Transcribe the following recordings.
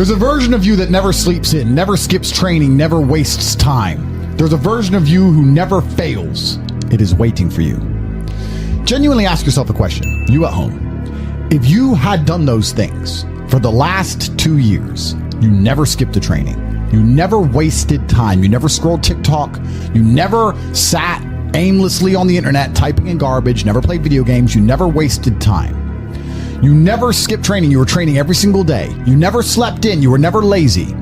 There's a version of you that never sleeps in, never skips training, never wastes time. There's a version of you who never fails. It is waiting for you. Genuinely ask yourself a question, you at home. If you had done those things for the last 2 years, you never skipped a training, you never wasted time, you never scrolled TikTok, you never sat aimlessly on the internet typing in garbage, never played video games, you never wasted time. You never skipped training, you were training every single day. You never slept in, you were never lazy.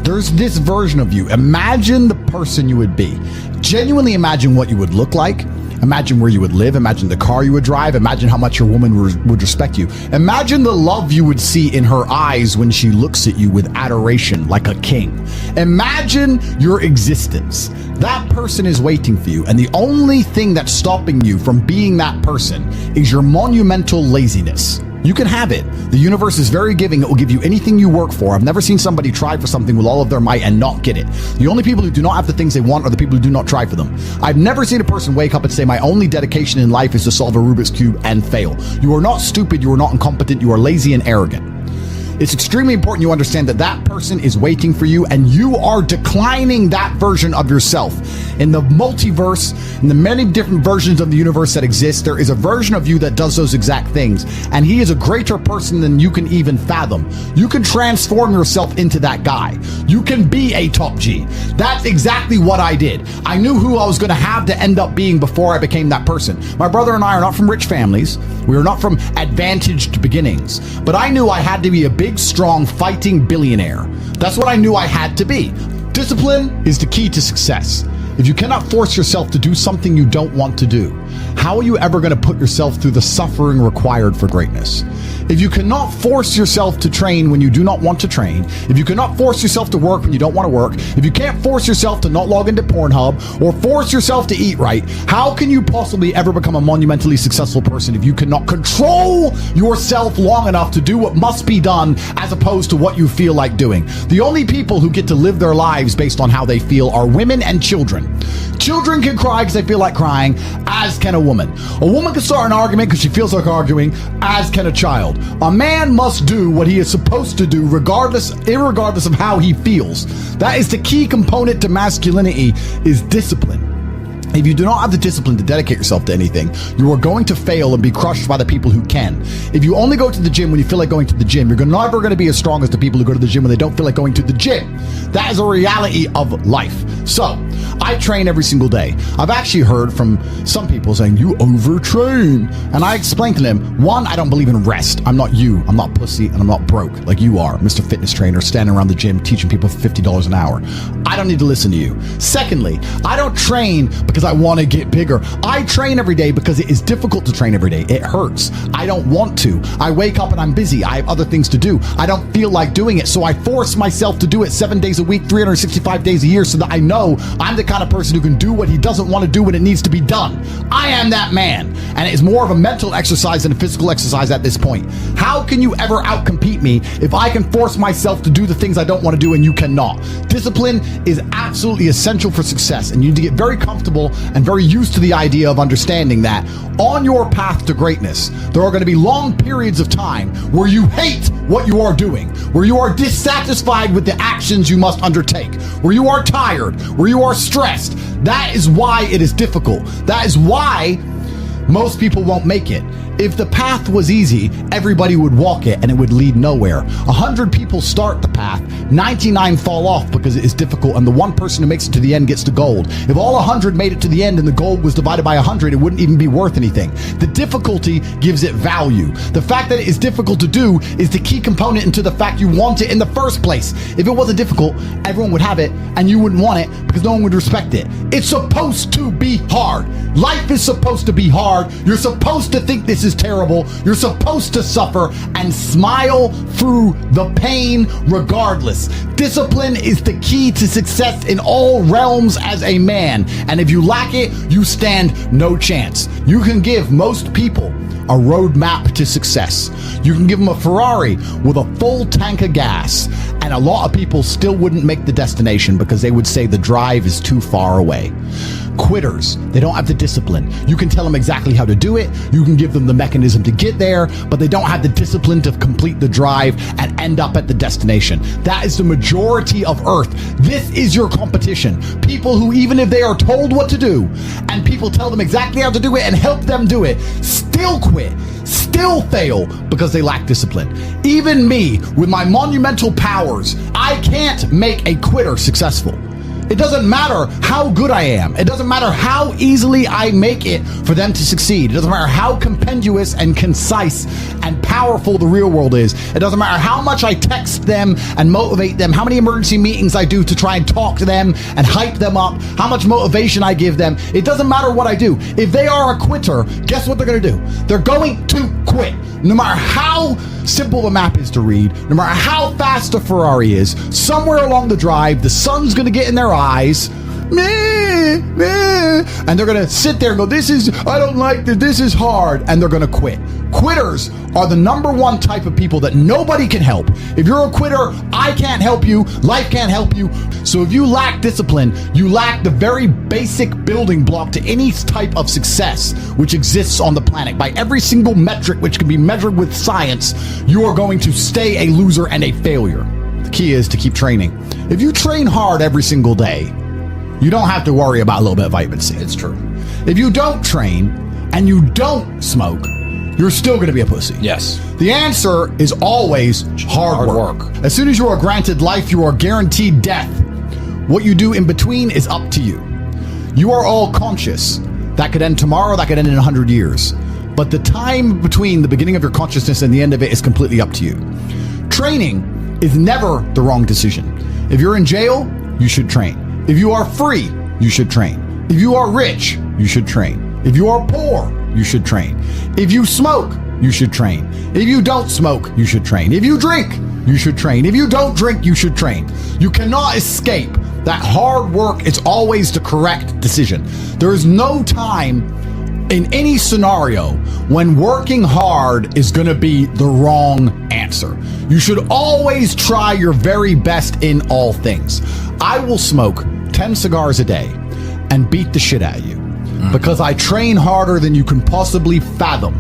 There's this version of you. Imagine the person you would be. Genuinely imagine what you would look like. Imagine where you would live. Imagine the car you would drive. Imagine how much your woman would respect you. Imagine the love you would see in her eyes when she looks at you with adoration like a king. Imagine your existence. That person is waiting for you, and the only thing that's stopping you from being that person is your monumental laziness. You can have it. The universe is very giving. It will give you anything you work for. I've never seen somebody try for something with all of their might and not get it. The only people who do not have the things they want are the people who do not try for them. I've never seen a person wake up and say, my only dedication in life is to solve a Rubik's Cube and fail. You are not stupid. You are not incompetent. You are lazy and arrogant. It's extremely important you understand that that person is waiting for you, and you are declining that version of yourself. In the multiverse, in the many different versions of the universe that exist, there is a version of you that does those exact things, and he is a greater person than you can even fathom. You can transform yourself into that guy. You can be a top G. That's exactly what I did. I knew who I was going to have to end up being before I became that person. My brother and I are not from rich families. We are not from advantaged beginnings, but I knew I had to be a big, strong, fighting billionaire. That's what I knew I had to be. Discipline is the key to success. If you cannot force yourself to do something you don't want to do, how are you ever going to put yourself through the suffering required for greatness? If you cannot force yourself to train when you do not want to train, if you cannot force yourself to work when you don't want to work, if you can't force yourself to not log into Pornhub or force yourself to eat right, how can you possibly ever become a monumentally successful person if you cannot control yourself long enough to do what must be done as opposed to what you feel like doing? The only people who get to live their lives based on how they feel are women and children. Children can cry because they feel like crying, as can a woman. A woman can start an argument because she feels like arguing, as can a child. A man must do what he is supposed to do irregardless of how he feels. That is the key component to masculinity, is discipline. If you do not have the discipline to dedicate yourself to anything, you are going to fail and be crushed by the people who can. If you only go to the gym when you feel like going to the gym, you're never going to be as strong as the people who go to the gym when they don't feel like going to the gym. That is a reality of life. So, I train every single day. I've actually heard from some people saying, you overtrain. And I explained to them, one, I don't believe in rest. I'm not you. I'm not pussy, and I'm not broke like you are, Mr. Fitness Trainer, standing around the gym teaching people for $50 an hour. I don't need to listen to you. Secondly, I don't train because I want to get bigger. I train every day because it is difficult to train every day. It hurts. I don't want to. I wake up and I'm busy. I have other things to do. I don't feel like doing it, so I force myself to do it 7 days a week, 365 days a year, so that I know I'm the kind of person who can do what he doesn't want to do when it needs to be done. I am that man, and it is more of a mental exercise than a physical exercise at this point. How can you ever outcompete me if I can force myself to do the things I don't want to do and you cannot? Discipline is absolutely essential for success, and you need to get very comfortable and very used to the idea of understanding that on your path to greatness, there are going to be long periods of time where you hate what you are doing, where you are dissatisfied with the actions you must undertake, where you are tired, where you are stressed. That is why it is difficult. That is why most people won't make it. If the path was easy, everybody would walk it and it would lead nowhere. 100 people start the path, 99 fall off because it is difficult, and the one person who makes it to the end gets the gold. If all 100 made it to the end and the gold was divided by 100, it wouldn't even be worth anything. The difficulty gives it value. The fact that it is difficult to do is the key component into the fact you want it in the first place. If it wasn't difficult, everyone would have it and you wouldn't want it because no one would respect it. It's supposed to be hard. Life is supposed to be hard. You're supposed to think this is terrible. You're supposed to suffer and smile through the pain regardless. Discipline is the key to success in all realms as a man, and if you lack it, you stand no chance. You can give most people a roadmap to success. You can give them a Ferrari with a full tank of gas, And a lot of people still wouldn't make the destination because they would say the drive is too far away. Quitters, they don't have the discipline. You can tell them exactly how to do it. You can give them the mechanism to get there, but they don't have the discipline to complete the drive and end up at the destination. That is the majority of Earth. This is your competition. People who, even if they are told what to do and people tell them exactly how to do it and help them do it, still quit, still fail because they lack discipline. Even me, with my monumental powers, I can't make a quitter successful. It doesn't matter how good I am. It doesn't matter how easily I make it for them to succeed. It doesn't matter how compendious and concise and powerful the real world is. It doesn't matter how much I text them and motivate them, how many emergency meetings I do to try and talk to them and hype them up, how much motivation I give them. It doesn't matter what I do. If they are a quitter, guess what they're going to do? They're going to quit. No matter how simple the map is to read, no matter how fast a Ferrari is, somewhere along the drive, the sun's going to get in their eyes, meh, meh, and they're going to sit there and go, I don't like this is hard, and they're going to quit. Quitters are the number one type of people that nobody can help. If you're a quitter, I can't help you, life can't help you. So if you lack discipline, you lack the very basic building block to any type of success which exists on the planet. By every single metric which can be measured with science, you are going to stay a loser and a failure. The key is to keep training. If you train hard every single day, you don't have to worry about a little bit of vitamin C. It's true. If you don't train and you don't smoke, you're still going to be a pussy. Yes. The answer is always hard work. As soon as you are granted life, you are guaranteed death. What you do in between is up to you. You are all conscious. That could end tomorrow, that could end in 100 years. But the time between the beginning of your consciousness and the end of it is completely up to you. Training is never the wrong decision. If you're in jail, you should train. If you are free, you should train. If you are rich, you should train. If you are poor, you should train. If you smoke, you should train. If you don't smoke, you should train. If you drink, you should train. If you don't drink, you should train. You cannot escape that hard work is always the correct decision. There is no time in any scenario when working hard is going to be the wrong answer. You should always try your very best in all things. I will smoke 10 cigars a day and beat the shit out of you because I train harder than you can possibly fathom.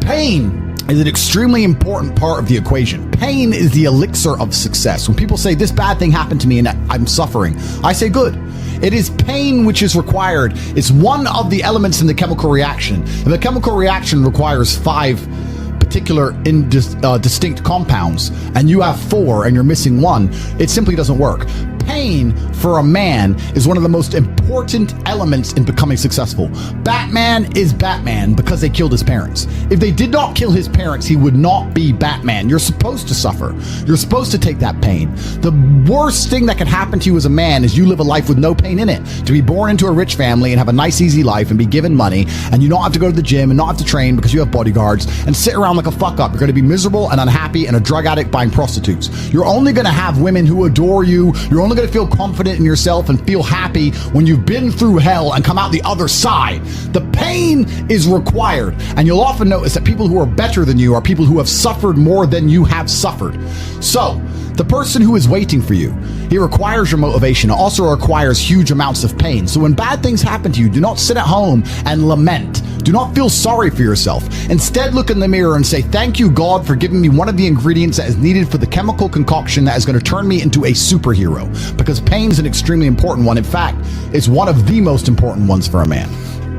Pain is an extremely important part of the equation. Pain is the elixir of success. When people say this bad thing happened to me and I'm suffering, I say good. It is pain which is required. It's one of the elements in the chemical reaction. If the chemical reaction requires 5 particular distinct compounds and you have 4 and you're missing 1, it simply doesn't work. Pain for a man is one of the most important elements in becoming successful. Batman is Batman because they killed his parents. If they did not kill his parents, he would not be Batman. You're supposed to suffer. You're supposed to take that pain. The worst thing that can happen to you as a man is you live a life with no pain in it. To be born into a rich family and have a nice easy life and be given money and you don't have to go to the gym and not have to train because you have bodyguards and sit around like a fuck up. You're going to be miserable and unhappy and a drug addict buying prostitutes. You're only going to have women who adore you. You're only going to feel confident in yourself and feel happy when you've been through hell and come out the other side. The pain is required, and you'll often notice that people who are better than you are people who have suffered more than you have suffered. So the person who is waiting for you, he requires your motivation. It also requires huge amounts of pain. So when bad things happen to you, do not sit at home and lament. Do not feel sorry for yourself. Instead, look in the mirror and say, thank you, God, for giving me one of the ingredients that is needed for the chemical concoction that is going to turn me into a superhero. Because pain is an extremely important one. In fact, it's one of the most important ones for a man.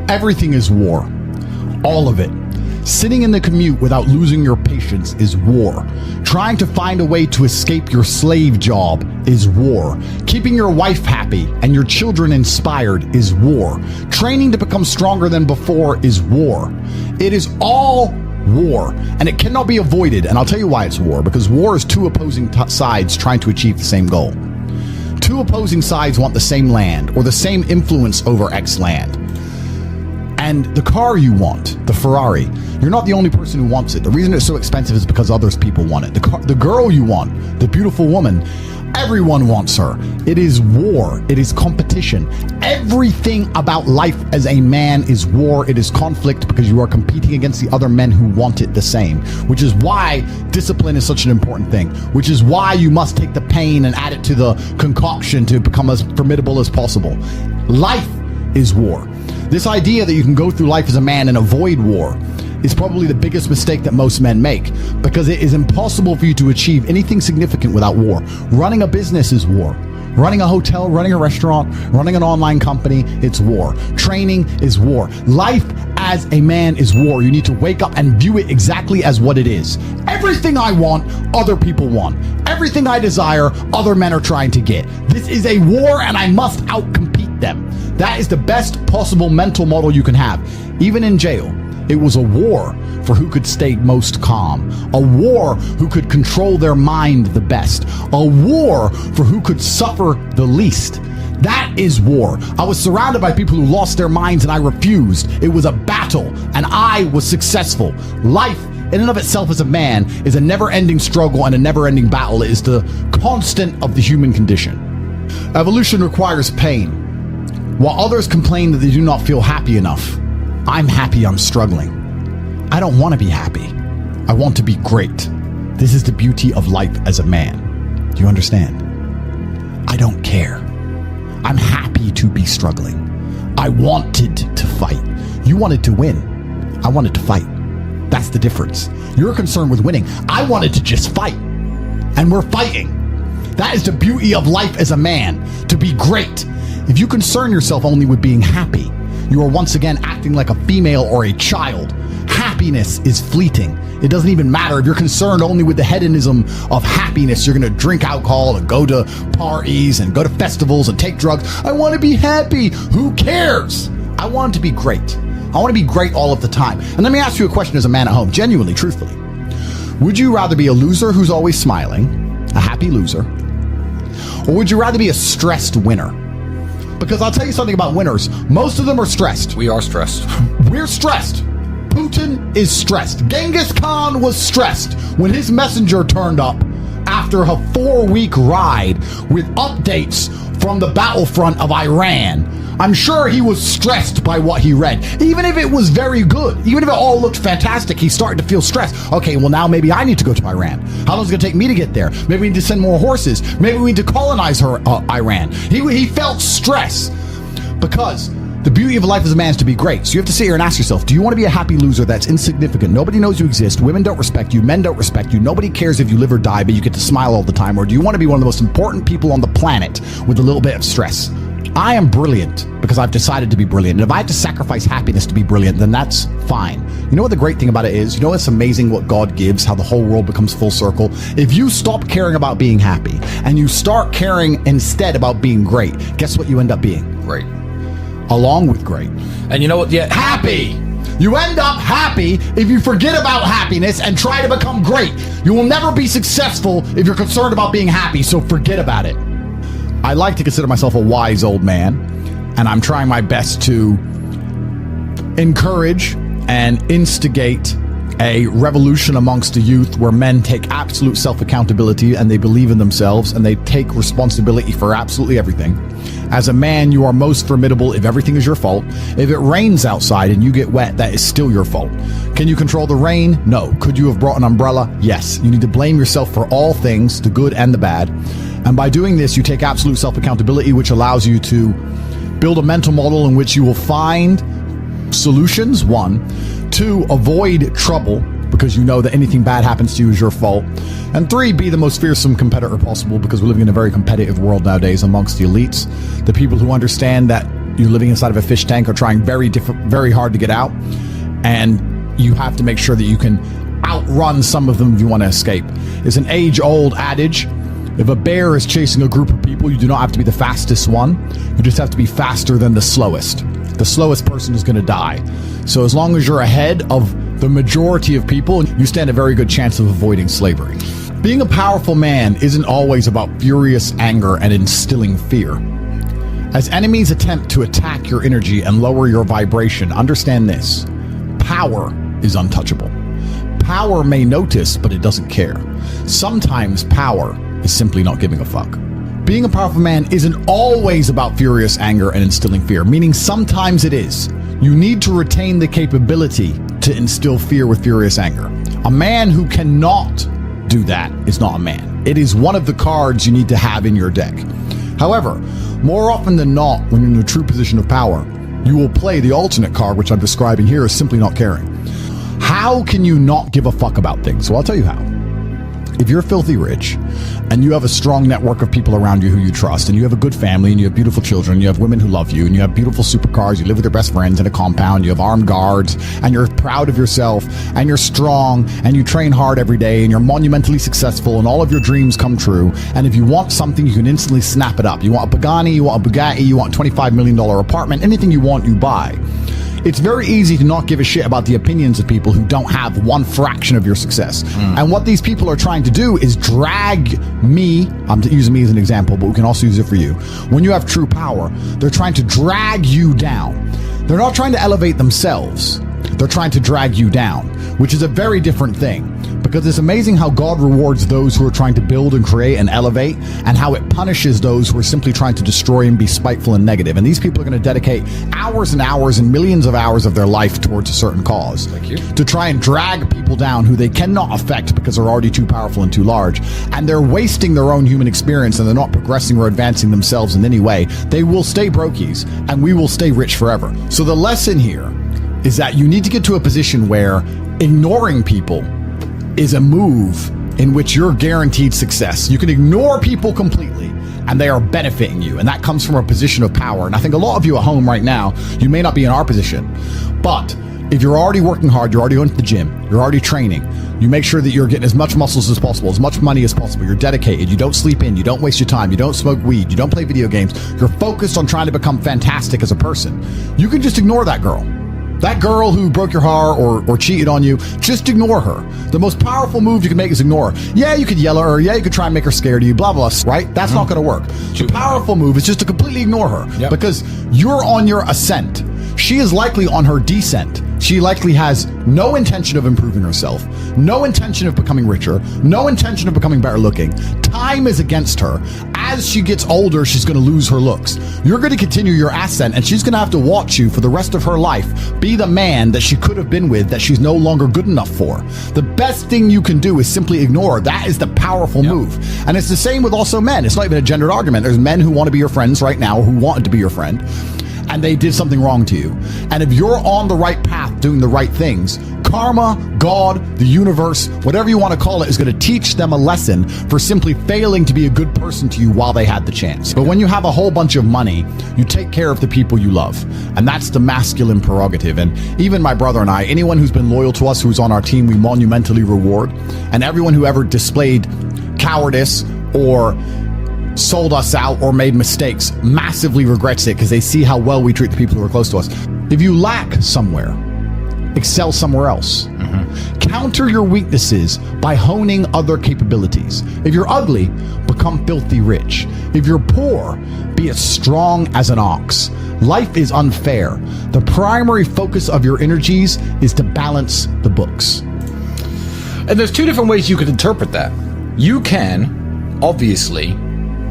Everything is war. All of it. Sitting in the commute without losing your patience is war. Trying to find a way to escape your slave job is war. Keeping your wife happy and your children inspired is war. Training to become stronger than before is war. It is all war, and it cannot be avoided. And I'll tell you why it's war. Because war is 2 opposing sides trying to achieve the same goal. 2 opposing sides want the same land or the same influence over X land. And the car you want, the Ferrari, you're not the only person who wants it. The reason it's so expensive is because other people want it. The girl you want, the beautiful woman, Everyone wants her. It is war. It is competition. Everything about life as a man is war. It is conflict because you are competing against the other men who want it the same, which is why discipline is such an important thing, which is why you must take the pain and add it to the concoction to become as formidable as possible. Life is war. This idea that you can go through life as a man and avoid war is probably the biggest mistake that most men make, because it is impossible for you to achieve anything significant without war. Running a business is war. Running a hotel, running a restaurant, running an online company, it's war. Training is war. Life as a man is war. You need to wake up and view it exactly as what it is. Everything I want, other people want. Everything I desire, other men are trying to get. This is a war and I must outcompete them. That is the best possible mental model you can have. Even in jail, it was a war for who could stay most calm, a war who could control their mind the best, a war for who could suffer the least. That is war. I was surrounded by people who lost their minds and I refused. It was a battle and I was successful. Life in and of itself as a man is a never-ending struggle and a never-ending battle. It is the constant of the human condition. Evolution requires pain. While others complain that they do not feel happy enough, I'm happy I'm struggling. I don't want to be happy. I want to be great. This is the beauty of life as a man. Do you understand? I don't care. I'm happy to be struggling. I wanted to fight. You wanted to win. I wanted to fight. That's the difference. You're concerned with winning. I wanted to just fight. And we're fighting. That is the beauty of life as a man, to be great. If you concern yourself only with being happy, you are once again acting like a female or a child. Happiness is fleeting. It doesn't even matter if you're concerned only with the hedonism of happiness. You're going to drink alcohol and go to parties and go to festivals and take drugs. I want to be happy. Who cares? I want to be great. I want to be great all of the time. And let me ask you a question as a man at home, genuinely, truthfully. Would you rather be a loser who's always smiling, a happy loser, or would you rather be a stressed winner? Because I'll tell you something about winners. Most of them are stressed. We are stressed. We're stressed. Putin is stressed. Genghis Khan was stressed when his messenger turned up after a 4-week ride with updates from the battlefront of Iran. I'm sure he was stressed by what he read. Even if it was very good, even if it all looked fantastic, he started to feel stressed. Okay, well now maybe I need to go to Iran. How long is it going to take me to get there? Maybe we need to send more horses. Maybe we need to colonize Iran. He felt stress because the beauty of life as a man is to be great. So you have to sit here and ask yourself, do you want to be a happy loser that's insignificant? Nobody knows you exist. Women don't respect you. Men don't respect you. Nobody cares if you live or die, but you get to smile all the time. Or do you want to be one of the most important people on the planet with a little bit of stress? I am brilliant because I've decided to be brilliant. And if I have to sacrifice happiness to be brilliant, then that's fine. You know what the great thing about it is? You know it's amazing what God gives, how the whole world becomes full circle? If you stop caring about being happy and you start caring instead about being great, guess what you end up being? Great. Along with great. And you know what? Yeah, happy. You end up happy if you forget about happiness and try to become great. You will never be successful if you're concerned about being happy, so forget about it. I like to consider myself a wise old man, and I'm trying my best to encourage and instigate a revolution amongst the youth where men take absolute self-accountability and they believe in themselves and they take responsibility for absolutely everything. As a man, you are most formidable if everything is your fault. If it rains outside and you get wet, that is still your fault. Can you control the rain? No. Could you have brought an umbrella? Yes. You need to blame yourself for all things, the good and the bad. And by doing this, you take absolute self-accountability, which allows you to build a mental model in which you will find solutions, 1. 2, avoid trouble, because you know that anything bad happens to you is your fault. And 3, be the most fearsome competitor possible, because we're living in a very competitive world nowadays amongst the elites. The people who understand that you're living inside of a fish tank are trying very hard to get out. And you have to make sure that you can outrun some of them if you want to escape. It's an age-old adage. If a bear is chasing a group of people, you do not have to be the fastest one. You just have to be faster than the slowest. The slowest person is going to die. So as long as you're ahead of the majority of people, you stand a very good chance of avoiding slavery. Being a powerful man isn't always about furious anger and instilling fear. As enemies attempt to attack your energy and lower your vibration, understand this: power is untouchable. Power may notice, but it doesn't care. Sometimes power is simply not giving a fuck. Being a powerful man isn't always about furious anger and instilling fear, meaning sometimes it is. You need to retain the capability to instill fear with furious anger. A man who cannot do that is not a man. It is one of the cards you need to have in your deck. However, more often than not, when you're in a true position of power, you will play the alternate card, which I'm describing here as simply not caring. How can you not give a fuck about things? Well, I'll tell you how. If you're filthy rich and you have a strong network of people around you who you trust, and you have a good family, and you have beautiful children, and you have women who love you, and you have beautiful supercars, you live with your best friends in a compound, you have armed guards, and you're proud of yourself, and you're strong, and you train hard every day, and you're monumentally successful, and all of your dreams come true, and if you want something, you can instantly snap it up. You want a Pagani, you want a Bugatti, you want a $25 million apartment, anything you want, you buy. It's very easy to not give a shit about the opinions of people who don't have one fraction of your success. And what these people are trying to do is drag me, I'm using me as an example, but we can also use it for you. When you have true power, they're trying to drag you down. They're not trying to elevate themselves. They're trying to drag you down, which is a very different thing, because it's amazing how God rewards those who are trying to build and create and elevate, and how it punishes those who are simply trying to destroy and be spiteful and negative. And these people are going to dedicate hours and hours and millions of hours of their life towards a certain cause to try and drag people down who they cannot affect because they're already too powerful and too large. And they're wasting their own human experience, and they're not progressing or advancing themselves in any way. They will stay brokies, and we will stay rich forever. So the lesson here is that you need to get to a position where ignoring people is a move in which you're guaranteed success. You can ignore people completely and they are benefiting you. And that comes from a position of power. And I think a lot of you at home right now, you may not be in our position, but if you're already working hard, you're already going to the gym, you're already training, you make sure that you're getting as much muscles as possible, as much money as possible, you're dedicated, you don't sleep in, you don't waste your time, you don't smoke weed, you don't play video games, you're focused on trying to become fantastic as a person, you can just ignore that girl. That girl who broke your heart or cheated on you, just ignore her. The most powerful move you can make is ignore her. Yeah, you could yell at her. Yeah, you could try and make her scared of you, blah, blah, right? That's not going to work. The powerful move is just to completely ignore her because you're on your ascent. She is likely on her descent. She likely has no intention of improving herself, no intention of becoming richer, no intention of becoming better looking. Time is against her. As she gets older, she's going to lose her looks. You're going to continue your ascent, and she's going to have to watch you for the rest of her life be the man that she could have been with that she's no longer good enough for. The best thing you can do is simply ignore. That is the powerful move. And it's the same with also men. It's not even a gendered argument. There's men who want to be your friends right now, who wanted to be your friend, and they did something wrong to you. And if you're on the right path doing the right things, karma, God, the universe, whatever you want to call it, is going to teach them a lesson for simply failing to be a good person to you while they had the chance. But when you have a whole bunch of money, you take care of the people you love. And that's the masculine prerogative. And even my brother and I, anyone who's been loyal to us, who's on our team, we monumentally reward. And everyone who ever displayed cowardice or sold us out or made mistakes massively regrets it because they see how well we treat the people who are close to us. If you lack somewhere, excel somewhere else. Counter your weaknesses by honing other capabilities. If you're ugly, become filthy rich. If you're poor, be as strong as an ox. Life is unfair. The primary focus of your energies is to balance the books. And there's two different ways you could interpret that. You can, obviously,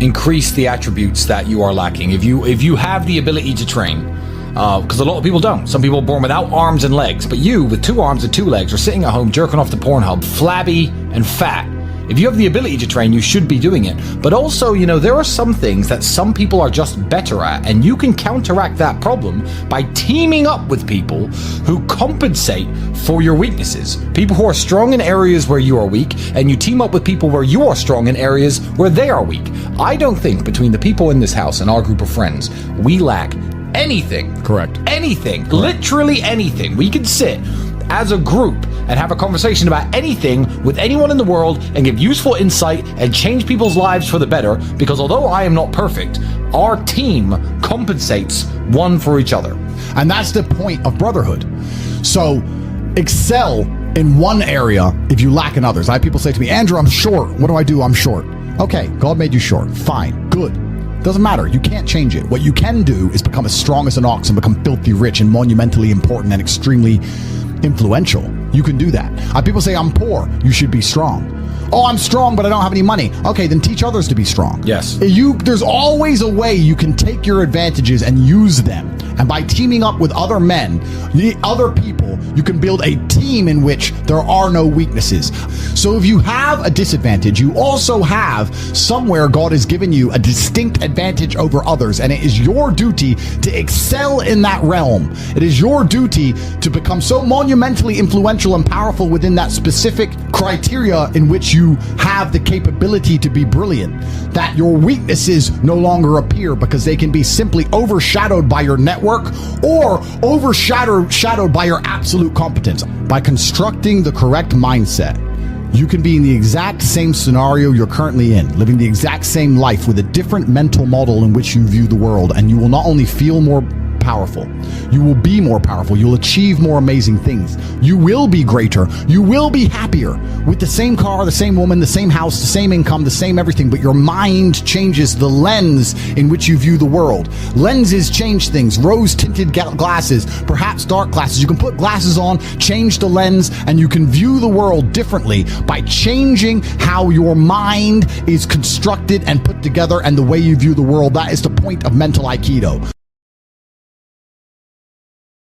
increase the attributes that you are lacking. If you have the ability to train, because a lot of people don't. Some people are born without arms and legs, but you, with 2 arms and 2 legs, are sitting at home jerking off the Pornhub, flabby and fat. If you have the ability to train, you should be doing it. But also, there are some things that some people are just better at, and you can counteract that problem by teaming up with people who compensate for your weaknesses. People who are strong in areas where you are weak, and you team up with people where you are strong in areas where they are weak. I don't think between the people in this house and our group of friends, we lack anything. Correct. Anything. Correct. Literally anything. We can sit as a group and have a conversation about anything with anyone in the world and give useful insight and change people's lives for the better, because although I am not perfect, our team compensates one for each other. And that's the point of brotherhood. So excel in one area if you lack in others. I have people say to me, Andrew, I'm short. What do? I'm short. Okay, God made you short. Fine. Good. Doesn't matter. You can't change it. What you can do is become as strong as an ox and become filthy rich and monumentally important and extremely influential. You can do that. People say, I'm poor. You should be strong. Oh, I'm strong, but I don't have any money. Okay, then teach others to be strong. Yes. There's always a way you can take your advantages and use them. And by teaming up with other men, other people, you can build a team in which there are no weaknesses. So if you have a disadvantage, you also have somewhere God has given you a distinct advantage over others. And it is your duty to excel in that realm. It is your duty to become so monumentally influential and powerful within that specific criteria in which you have the capability to be brilliant, that your weaknesses no longer appear because they can be simply overshadowed by your network or overshadowed by your absolute competence. By constructing the correct mindset, you can be in the exact same scenario you're currently in, living the exact same life with a different mental model in which you view the world, and you will not only feel more powerful, you will be more powerful, you'll achieve more amazing things, you will be greater, you will be happier with the same car, the same woman, the same house, the same income, the same everything, but your mind changes the lens in which you view the world. Lenses change things. Rose tinted glasses, perhaps dark glasses. You can put glasses on, change the lens, and you can view the world differently by changing how your mind is constructed and put together and the way you view the world. That is the point of mental Aikido.